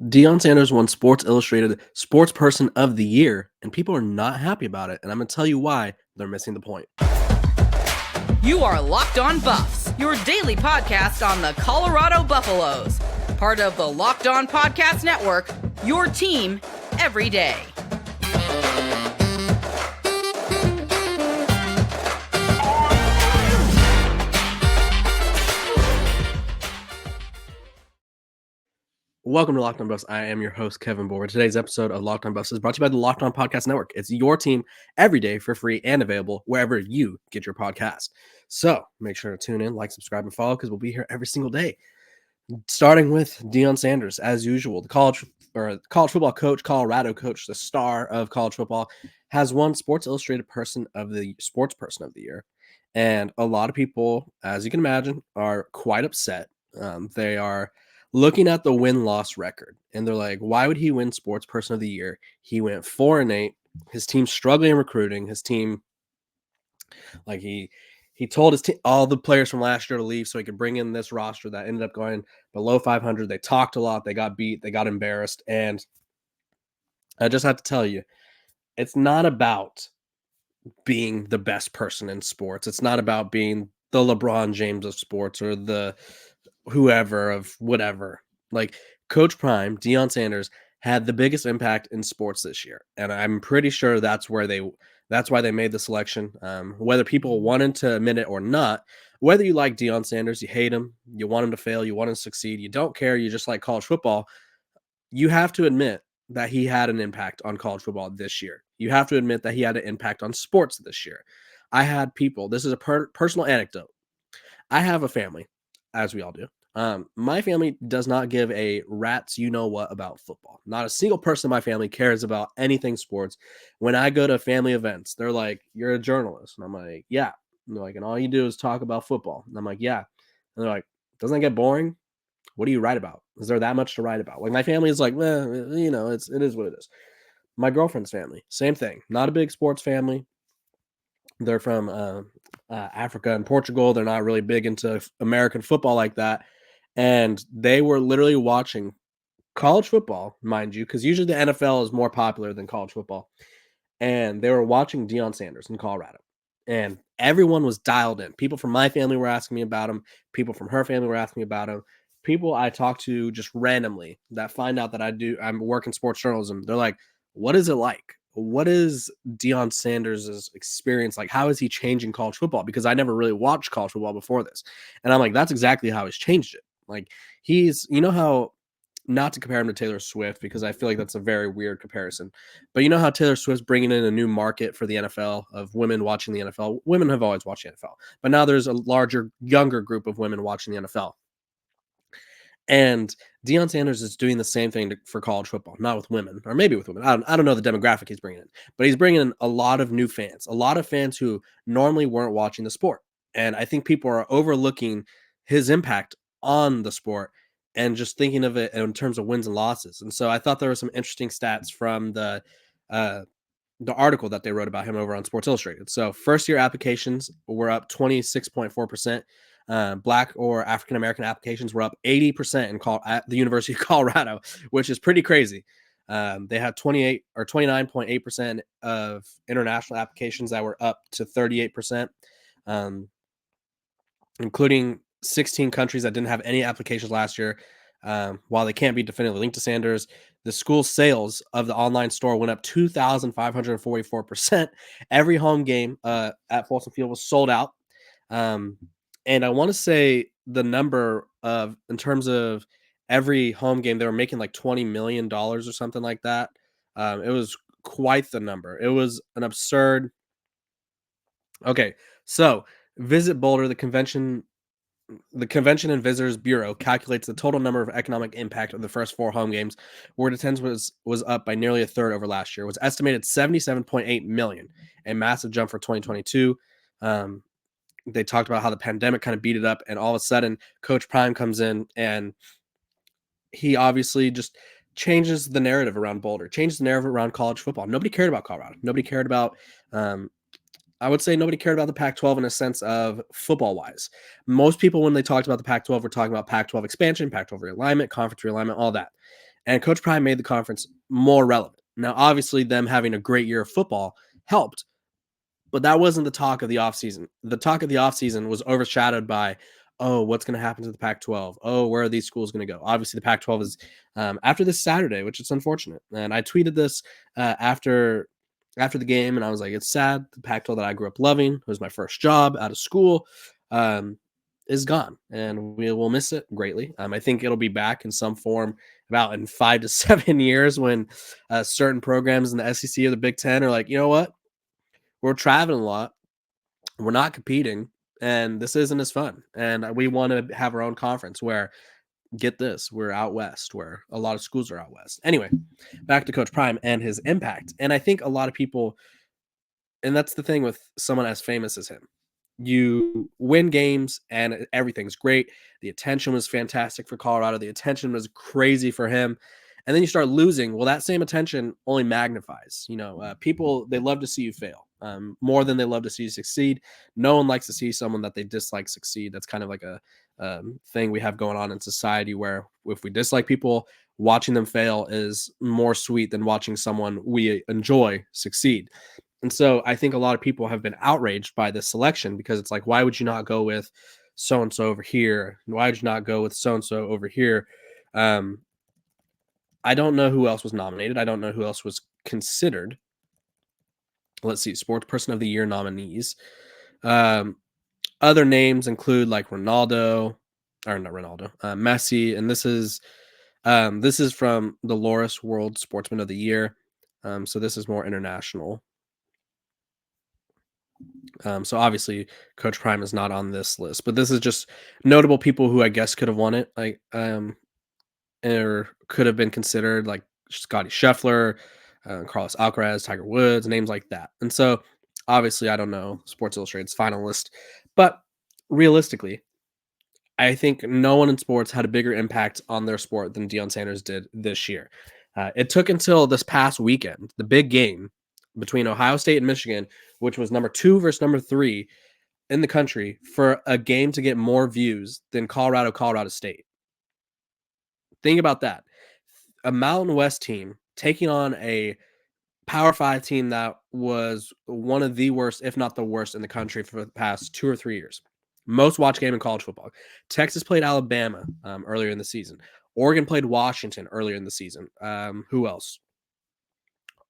Deion Sanders won Sports Illustrated Sportsperson of the Year, and people are not happy about it. And I'm going to tell you why they're missing the point. You are Locked On Buffs, your daily podcast on the Colorado Buffaloes. Part of the Locked On Podcast Network, your team every day. Welcome to Locked On Buffs. I am your host, Kevin Board. Today's episode of Locked On Buffs is brought to you by the Locked On Podcast Network. It's your team every day for free and available wherever you get your podcast. So make sure to tune in, like, subscribe, and follow because we'll be here every single day. Starting with Deion Sanders, as usual, the college football coach, Colorado coach, the star of college football, has won Sports Illustrated Sportsperson of the Year. And a lot of people, as you can imagine, are quite upset. They are looking at the win-loss record, and they're like, why would he win Sportsperson of the Year? He went 4-8. His team's struggling in recruiting. His team, like he told his team, all the players from last year to leave so he could bring in this roster that ended up going below 500. They talked a lot. They got beat. They got embarrassed. And I just have to tell you, it's not about being the best person in sports. It's not about being the LeBron James of sports or the whoever of whatever. Like Coach Prime, Deion Sanders, had the biggest impact in sports this year. And I'm pretty sure that's why they made the selection. Whether people wanted to admit it or not, whether you like Deion Sanders, you hate him, you want him to fail, you want him to succeed, you don't care, you just like college football, you have to admit that he had an impact on college football this year. You have to admit that he had an impact on sports this year. I had people, this is a personal anecdote. I have a family, as we all do. My family does not give a rat's you-know-what about football. Not a single person in my family cares about anything sports. When I go to family events, they're like, you're a journalist. And I'm like, yeah. And they're like, and all you do is talk about football. And I'm like, yeah. And they're like, doesn't that get boring? What do you write about? Is there that much to write about? Like my family is like, well, it is what it is. My girlfriend's family, same thing. Not a big sports family. They're from Africa and Portugal. They're not really big into American football like that. And they were literally watching college football, mind you, because usually the NFL is more popular than college football. And they were watching Deion Sanders in Colorado. And everyone was dialed in. People from my family were asking me about him. People from her family were asking me about him. People I talk to just randomly that find out that I'm working sports journalism. They're like, what is it like? What is Deion Sanders' experience like? How is he changing college football? Because I never really watched college football before this. And I'm like, that's exactly how he's changed it. Like he's, how, not to compare him to Taylor Swift, because I feel like that's a very weird comparison, but you know how Taylor Swift's bringing in a new market for the NFL of women watching the NFL. Women have always watched the NFL, but now there's a larger, younger group of women watching the NFL. And Deion Sanders is doing the same thing for college football, not with women, or maybe with women. I don't know the demographic he's bringing in, but he's bringing in a lot of new fans, a lot of fans who normally weren't watching the sport. And I think people are overlooking his impact on the sport and just thinking of it in terms of wins and losses. And so I thought there were some interesting stats from the article that they wrote about him over on Sports Illustrated. So first year applications were up 26.4%. Black or African-American applications were up 80% at the University of Colorado, which is pretty crazy. They had 29.8% of international applications that were up to 38%, including 16 countries that didn't have any applications last year. While they can't be definitively linked to Sanders, the school's sales of the online store went up 2,544%. Every home game at Folsom Field was sold out. And I want to say the number in terms of every home game, they were making like $20 million or something like that. It was quite the number. It was an absurd. Okay, so Visit Boulder, the Convention and Visitors Bureau calculates the total number of economic impact of the first 4 home games, where attendance was up by nearly a third over last year. It was estimated 77.8 million, a massive jump for 2022. They talked about how the pandemic kind of beat it up, and all of a sudden Coach Prime comes in and he obviously just changes the narrative around Boulder, changes the narrative around college football. Nobody cared about Colorado. Nobody cared about I would say nobody cared about the Pac-12 in a sense of football-wise. Most people, when they talked about the Pac-12, were talking about Pac-12 expansion, Pac-12 realignment, conference realignment, all that. And Coach Prime made the conference more relevant. Now, obviously, them having a great year of football helped, but that wasn't the talk of the offseason. The talk of the offseason was overshadowed by, oh, what's going to happen to the Pac-12? Oh, where are these schools going to go? Obviously, the Pac-12 is after this Saturday, which is unfortunate. And I tweeted this after the game, and I was like, it's sad. The Pac-12 that I grew up loving, was my first job out of school, is gone, and we will miss it greatly. I think it'll be back in some form about in 5 to 7 years when certain programs in the SEC or the Big Ten are like, you know what? We're traveling a lot. We're not competing, and this isn't as fun. And we want to have our own conference where, get this, we're out west, where a lot of schools are out west. Anyway, back to Coach Prime and his impact. And I think a lot of people, and that's the thing with someone as famous as him, you win games and everything's great. The attention was fantastic for Colorado. The attention was crazy for him. And then you start losing. Well, that same attention only magnifies. People, they love to see you fail more than they love to see you succeed. No one likes to see someone that they dislike succeed. That's kind of like a thing we have going on in society where if we dislike people, watching them fail is more sweet than watching someone we enjoy succeed. And so I think a lot of people have been outraged by this selection because it's like, why would you not go with so-and-so over here? Why would you not go with so-and-so over here? I don't know who else was nominated. I don't know who else was considered. Let's see, Sportsperson of the Year nominees. Other names include like Messi, and this is from the Loris World Sportsman of the Year. So this is more international. So obviously Coach Prime is not on this list, but this is just notable people who I guess could have won it, like or could have been considered, like Scotty Scheffler, Carlos Alcaraz, Tiger Woods, names like that. And so obviously I don't know Sports Illustrated's final list, but realistically, I think no one in sports had a bigger impact on their sport than Deion Sanders did this year. It took until this past weekend, the big game between Ohio State and Michigan, which was number 2 versus number 3 in the country, for a game to get more views than Colorado State. Think about that. A Mountain West team taking on a Power 5 team that was one of the worst, if not the worst, in the country for the past 2 or 3 years. Most watched game in college football. Texas played Alabama earlier in the season. Oregon played Washington earlier in the season. Who else?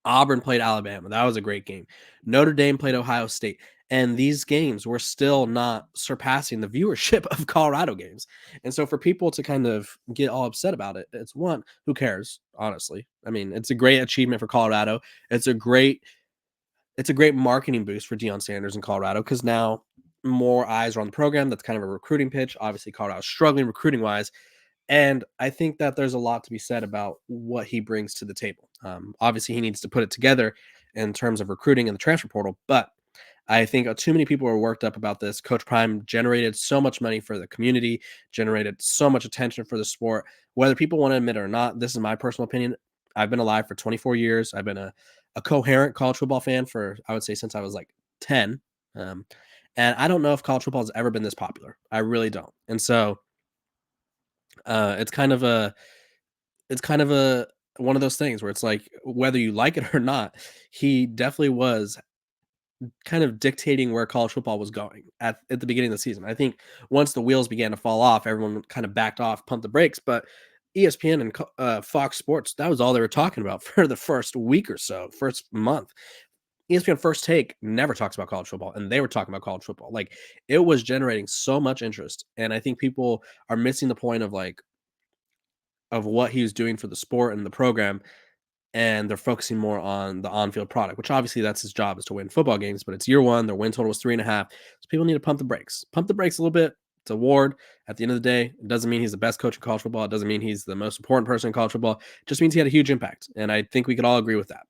Auburn played Alabama. That was a great game. Notre Dame played Ohio State. And these games were still not surpassing the viewership of Colorado games. And so for people to kind of get all upset about it, it's one, who cares, honestly? I mean, it's a great achievement for Colorado. It's a great marketing boost for Deion Sanders in Colorado because now more eyes are on the program. That's kind of a recruiting pitch. Obviously, Colorado's struggling recruiting-wise. And I think that there's a lot to be said about what he brings to the table. Obviously, he needs to put it together in terms of recruiting and the transfer portal. But I think too many people are worked up about this. Coach Prime generated so much money for the community, generated so much attention for the sport. Whether people want to admit it or not, this is my personal opinion. I've been alive for 24 years. I've been a coherent college football fan for, I would say, since I was like 10. And I don't know if college football has ever been this popular. I really don't. And so it's kind of one of those things where it's like, whether you like it or not, he definitely was kind of dictating where college football was going at the beginning of the season. I think once the wheels began to fall off, everyone kind of backed off, pumped the brakes. But ESPN and Fox Sports, that was all they were talking about for the first week or so, first month. ESPN First Take never talks about college football, and they were talking about college football. Like, it was generating so much interest, and I think people are missing the point of what he was doing for the sport and the program, and they're focusing more on the on-field product, which obviously that's his job, is to win football games, but it's year one. Their win total was 3.5. So people need to pump the brakes. Pump the brakes a little bit. It's a award. At the end of the day, it doesn't mean he's the best coach in college football. It doesn't mean he's the most important person in college football. It just means he had a huge impact, and I think we could all agree with that.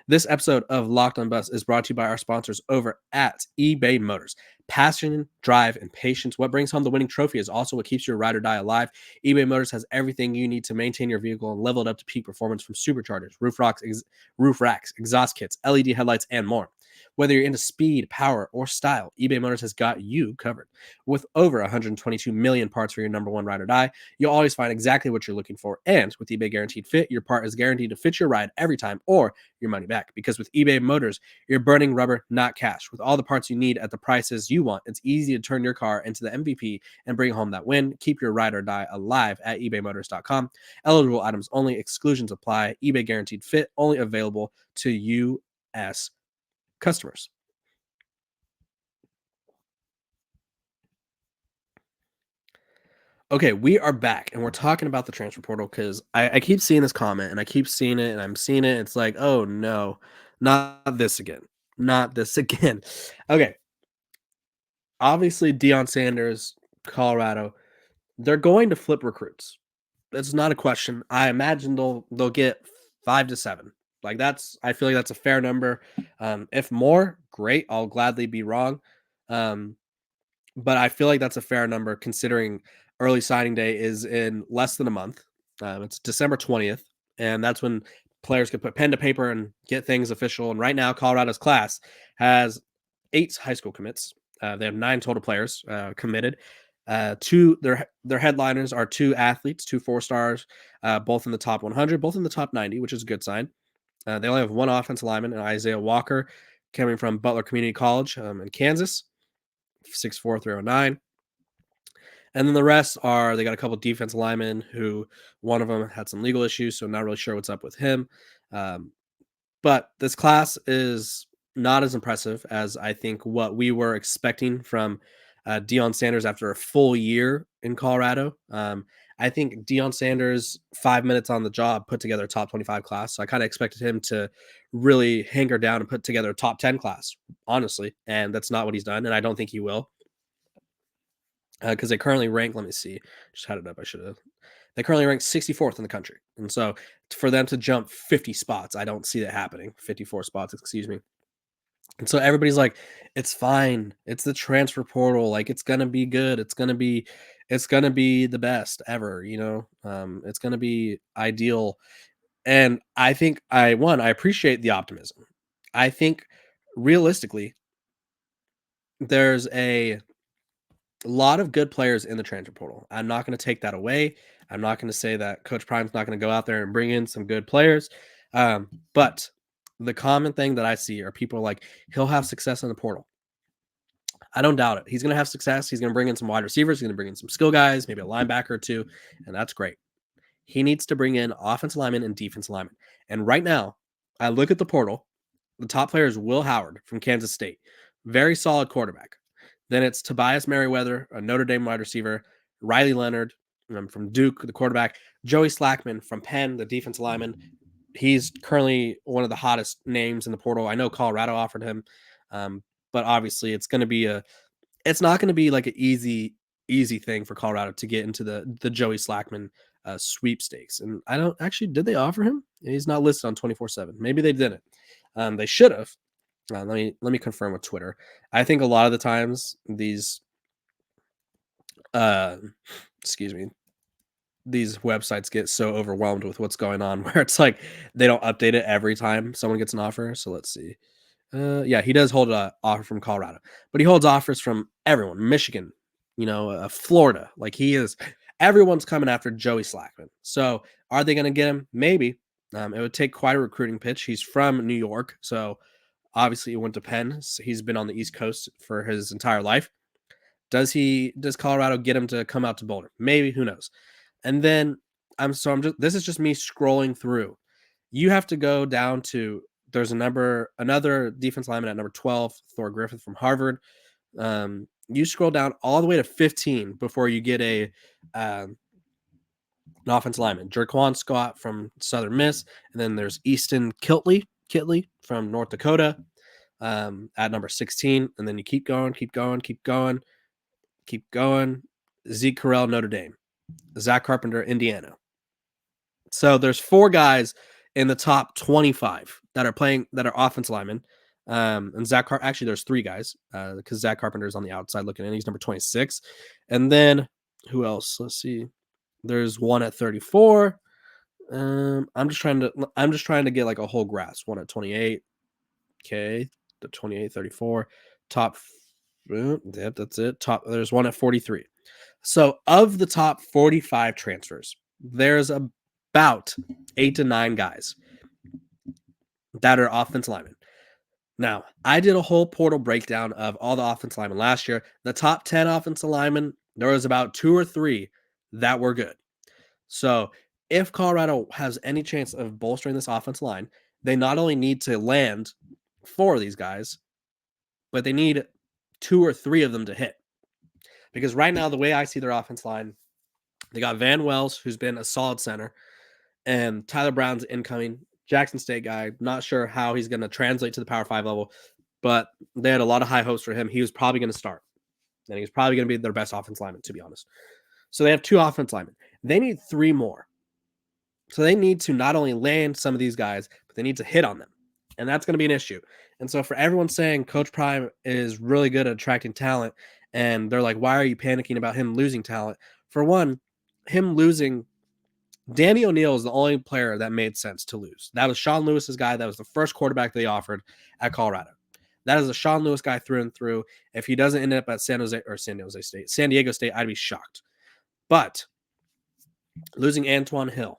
This episode of Locked on Buffs is brought to you by our sponsors over at eBay Motors. Passion, drive, and patience. What brings home the winning trophy is also what keeps your ride or die alive. eBay Motors has everything you need to maintain your vehicle and level it up to peak performance, from superchargers, roof racks, exhaust kits, LED headlights, and more. Whether you're into speed, power, or style, eBay Motors has got you covered. With over 122 million parts for your number one ride or die, you'll always find exactly what you're looking for. And with eBay Guaranteed Fit, your part is guaranteed to fit your ride every time or your money back. Because with eBay Motors, you're burning rubber, not cash. With all the parts you need at the prices you want, it's easy to turn your car into the MVP and bring home that win. Keep your ride or die alive at ebaymotors.com. Eligible items only, exclusions apply. eBay Guaranteed Fit only available to U.S. customers. Okay, we are back and we're talking about the transfer portal because I keep seeing this comment and I keep seeing it and I'm seeing it. It's like, oh no, not this again. Not this again. Okay. Obviously, Deion Sanders, Colorado, they're going to flip recruits. That's not a question. I imagine they'll get 5 to 7. Like I feel like that's a fair number. If more, great. I'll gladly be wrong. Um, but I feel like that's a fair number considering early signing day is in less than a month. It's December 20th, and that's when players can put pen to paper and get things official. And right now, Colorado's class has 8 high school commits. They have 9 total players committed. Two their headliners are 2 athletes, 2 4-stars, both in the top 100, both in the top 90, which is a good sign. They only have 1 offensive lineman, Isaiah Walker, coming from Butler Community College in Kansas, 6'4", 309. And then the rest they got a couple defensive linemen who one of them had some legal issues, so not really sure what's up with him. Um, but this class is not as impressive as I think what we were expecting from Deion Sanders after a full year in Colorado. I think Deion Sanders, 5 minutes on the job, put together a top 25 class. So I kind of expected him to really hanker down and put together a top 10 class, honestly. And that's not what he's done. And I don't think he will. Because they currently rank, let me see, just had it up. They currently rank 64th in the country. And so for them to jump 50 spots, I don't see that happening. 54 spots, excuse me. And so everybody's like, it's fine. It's the transfer portal. Like it's gonna be good. It's gonna be the best ever, it's gonna be ideal. And I think I appreciate the optimism. I think realistically, there's a lot of good players in the transfer portal. I'm not going to take that away. I'm not going to say that Coach Prime's not going to go out there and bring in some good players. But the common thing that I see are people like, he'll have success in the portal. I don't doubt it. He's going to have success. He's going to bring in some wide receivers. He's going to bring in some skill guys, maybe a linebacker or two, and that's great. He needs to bring in offensive linemen and defensive linemen. And right now, I look at the portal. The top player is Will Howard from Kansas State. Very solid quarterback. Then it's Tobias Merriweather, a Notre Dame wide receiver, Riley Leonard from Duke, the quarterback, Joey Slackman from Penn, the defensive lineman. He's currently one of the hottest names in the portal. I know Colorado offered him, but obviously it's not going to be like an easy thing for Colorado to get into the Joey Slackman sweepstakes. And I don't actually, did they offer him? He's not listed on 24/7. Maybe they didn't. They should have. Let me confirm with Twitter. I think a lot of the times these these websites get so overwhelmed with what's going on where it's like they don't update it every time someone gets an offer. So let's see. Yeah, he does hold an offer from Colorado, but he holds offers from everyone, Michigan, Florida. Like everyone's coming after Joey Slackman. So are they going to get him? Maybe. It would take quite a recruiting pitch. He's from New York, so obviously he went to Penn. So he's been on the East Coast for his entire life. Does Colorado get him to come out to Boulder? Maybe, who knows? And then this is just me scrolling through. You have to go down to, there's another defense lineman at number 12, Thor Griffith from Harvard. You scroll down all the way to 15 before you get an offensive lineman, Jerquan Scott from Southern Miss, and then there's Easton Kitley from North Dakota at number 16, and then you keep going. Zeke Correll, Notre Dame, Zach Carpenter, Indiana. So there's 4 guys in the top 25 that are offensive linemen. And actually there's 3 guys because Zach Carpenter is on the outside looking in. He's number 26. And then who else? Let's see. There's one at 34. I'm just trying to get like a whole grasp. One at 28. Okay. the 28, 34. Top, yep, that's it. There's one at 43. So of the top 45 transfers, there's about 8 to 9 guys that are offensive linemen. Now, I did a whole portal breakdown of all the offensive linemen last year. The top 10 offensive linemen, there was about 2 or 3 that were good. So if Colorado has any chance of bolstering this offensive line, they not only need to land 4 of these guys, but they need 2 or 3 of them to hit. Because right now, the way I see their offensive line, they got Van Wells, who's been a solid center, and Tyler Brown's incoming. Jackson State guy, not sure how he's going to translate to the Power 5 level, but they had a lot of high hopes for him. He was probably going to start, and he's probably going to be their best offensive lineman, to be honest. So they have 2 offensive linemen. They need 3 more. So they need to not only land some of these guys, but they need to hit on them, and that's going to be an issue. And so for everyone saying Coach Prime is really good at attracting talent, and they're like, why are you panicking about him losing talent? For one, him losing – Danny O'Neal is the only player that made sense to lose. That was Sean Lewis's guy. That was the first quarterback they offered at Colorado. That is a Sean Lewis guy through and through. If he doesn't end up at San Diego State, I'd be shocked. But losing Antoine Hill,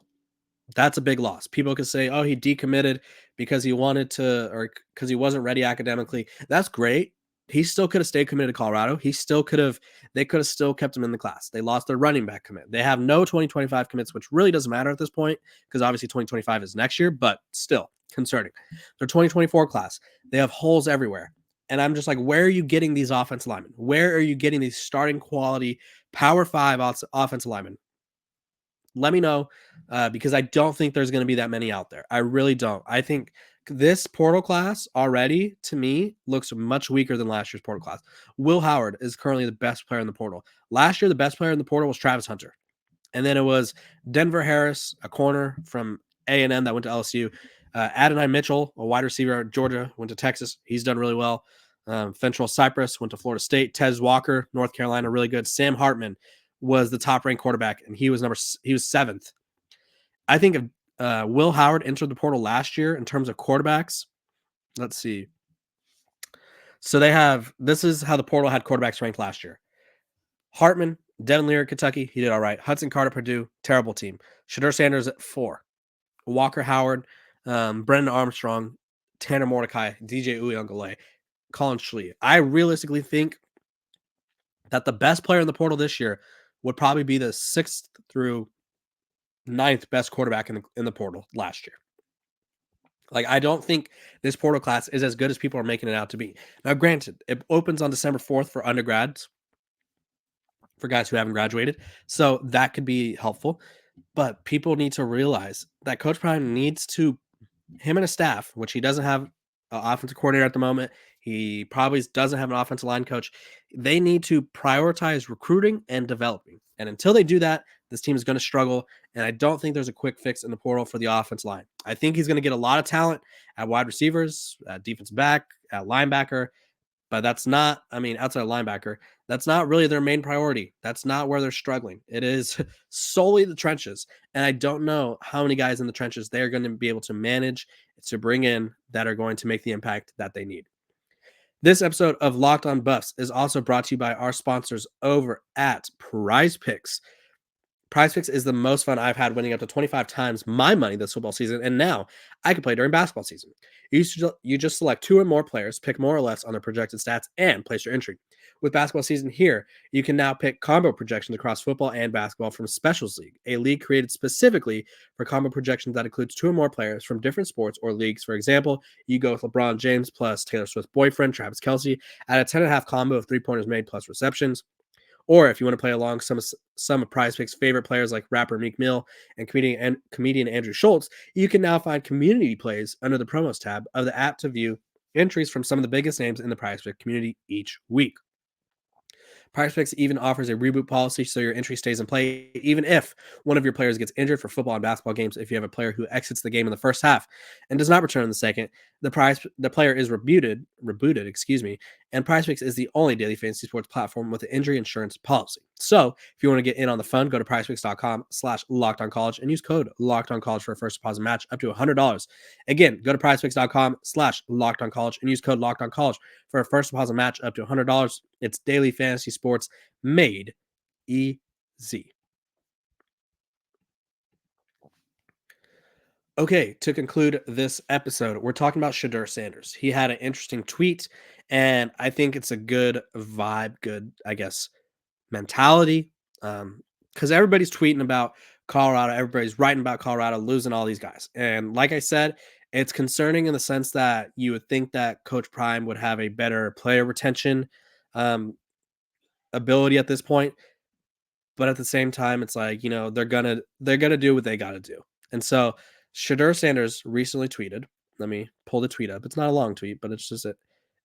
that's a big loss. People could say, oh, he decommitted because he wanted to, or because he wasn't ready academically. That's great. He still could have stayed committed to Colorado. They could have still kept him in the class. They lost their running back commit. They have no 2025 commits, which really doesn't matter at this point because obviously 2025 is next year, but still concerning. Their 2024 class, they have holes everywhere. And I'm just like, where are you getting these offensive linemen? Where are you getting these starting quality Power 5 offensive linemen? Let me know because I don't think there's going to be that many out there. I really don't. I think this portal class already, to me, looks much weaker than last year's portal class. Will Howard is currently the best player in the portal. Last year, the best player in the portal was Travis Hunter. And then it was Denver Harris, a corner from A&M that went to LSU. Adonai Mitchell, a wide receiver at Georgia, went to Texas. He's done really well. Fentrell Cypress went to Florida State. Tez Walker, North Carolina, really good. Sam Hartman was the top-ranked quarterback, and he was 7th. I think if Will Howard entered the portal last year in terms of quarterbacks. Let's see. So this is how the portal had quarterbacks ranked last year. Hartman, Devin Lear, Kentucky, he did all right. Hudson Carter, Purdue, terrible team. Shedeur Sanders at 4. Walker Howard, Brendan Armstrong, Tanner Mordecai, DJ Uyunglele, Colin Schlee. I realistically think that the best player in the portal this year would probably be the 6th through 9th best quarterback in the portal last year. Like, I don't think this portal class is as good as people are making it out to be. Now, granted, it opens on December 4th for undergrads, for guys who haven't graduated. So that could be helpful. But people need to realize that Coach Prime needs to, him and his staff, which he doesn't have an offensive coordinator at the moment. He probably doesn't have an offensive line coach. They need to prioritize recruiting and developing. And until they do that, this team is going to struggle. And I don't think there's a quick fix in the portal for the offense line. I think he's going to get a lot of talent at wide receivers, at defensive back, at linebacker. But that's not, outside of linebacker, that's not really their main priority. That's not where they're struggling. It is solely the trenches. And I don't know how many guys in the trenches they're going to be able to manage to bring in that are going to make the impact that they need. This episode of Locked On Buffs is also brought to you by our sponsors over at Prize Picks. Prize Picks is the most fun I've had, winning up to 25 times my money this football season, and now I can play during basketball season. You just select 2 or more players, pick more or less on their projected stats, and place your entry. With basketball season here, you can now pick combo projections across football and basketball from Specials League, a league created specifically for combo projections that includes 2 or more players from different sports or leagues. For example, you go with LeBron James plus Taylor Swift's boyfriend, Travis Kelce, at a 10.5 combo of 3-pointers made plus receptions. Or if you want to play along some of Prize Picks' favorite players like rapper Meek Mill and comedian Andrew Schultz, you can now find community plays under the promos tab of the app to view entries from some of the biggest names in the Prize Picks community each week. PrizePicks even offers a reboot policy so your entry stays in play even if one of your players gets injured for football and basketball games. If you have a player who exits the game in the first half and does not return in the second, the player is rebooted, and PrizePicks is the only daily fantasy sports platform with an injury insurance policy. So if you want to get in on the fun, go to prizepicks.com/lockedoncollege and use code LOCKEDONCollege for a first deposit match up to $100. Again, go to prizepicks.com/lockedoncollege and use code LOCKEDONCollege for a first deposit match up to $100. It's daily fantasy sports made easy. Okay, to conclude this episode, we're talking about Shedeur Sanders. He had an interesting tweet, and I think it's a good vibe, good, I guess, mentality. Because everybody's tweeting about Colorado, everybody's writing about Colorado losing all these guys. And like I said, it's concerning in the sense that you would think that Coach Prime would have a better player retention ability at this point. But at the same time, it's like, they're gonna do what they gotta do. And so Shedeur Sanders recently tweeted. Let me pull the tweet up. It's not a long tweet, but it's an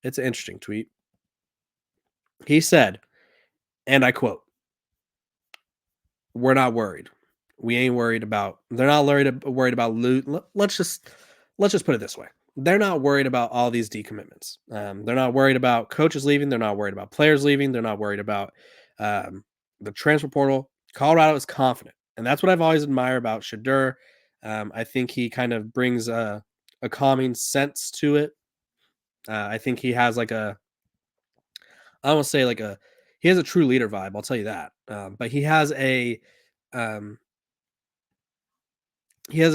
interesting tweet. He said, and I quote, "We're not worried. We ain't worried about. They're not worried about loot. Let's just put it this way. They're not worried about all these decommitments. They're not worried about coaches leaving. They're not worried about players leaving. They're not worried about the transfer portal. Colorado is confident, and that's what I've always admired about Shedeur. I think he kind of brings a calming sense to it. I think he has I won't say he has a true leader vibe. I'll tell you that. But he has a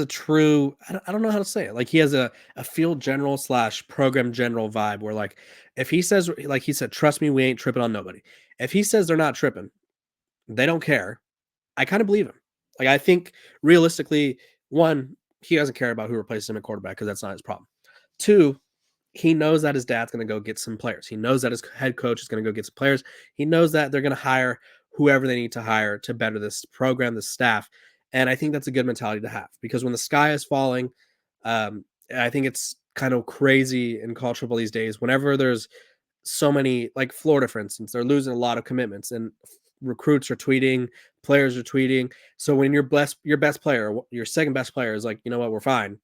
true, I don't know how to say it. Like he has a field general / program general vibe where like, if he says, like he said, trust me, we ain't tripping on nobody. If he says they're not tripping, they don't care. I kind of believe him. Like, I think realistically, one, he doesn't care about who replaces him at quarterback because that's not his problem. Two, he knows that his dad's going to go get some players. He knows that his head coach is going to go get some players. He knows that they're going to hire whoever they need to hire to better this program, this staff. And I think that's a good mentality to have because when the sky is falling, I think it's kind of crazy in college football these days. Whenever there's so many, like Florida, for instance, they're losing a lot of commitments and recruits are tweeting, players are tweeting. So when your best player, your second best player is like, you know what, we're fine.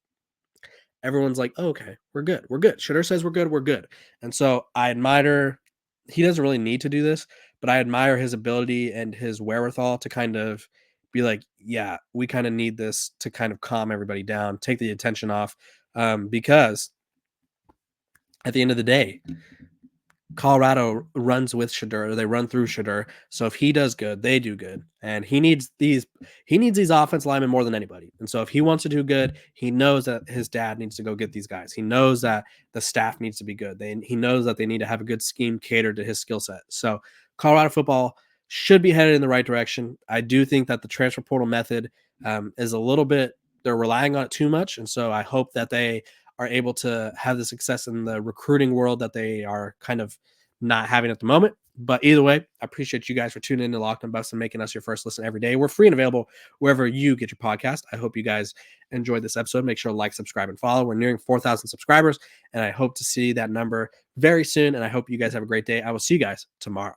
Everyone's like, oh, okay, we're good. We're good. Shedeur says we're good. We're good. And so I admire, he doesn't really need to do this, but I admire his ability and his wherewithal to kind of be like, yeah, we kind of need this to kind of calm everybody down, take the attention off. Because at the end of the day, Colorado runs with Shedeur. They run through Shedeur. So if he does good, they do good. And he needs these offense linemen more than anybody. And so if he wants to do good, he knows that his dad needs to go get these guys. He knows that the staff needs to be good. He knows that they need to have a good scheme catered to his skill set. So Colorado football should be headed in the right direction. I do think that the transfer portal method is a little bit, they're relying on it too much. And so I hope that they are able to have the success in the recruiting world that they are kind of not having at the moment. But either way, I appreciate you guys for tuning in to Locked On Buffs and making us your first listen every day. We're free and available wherever you get your podcast. I hope you guys enjoyed this episode. Make sure to like, subscribe, and follow. We're nearing 4,000 subscribers, and I hope to see that number very soon, and I hope you guys have a great day. I will see you guys tomorrow.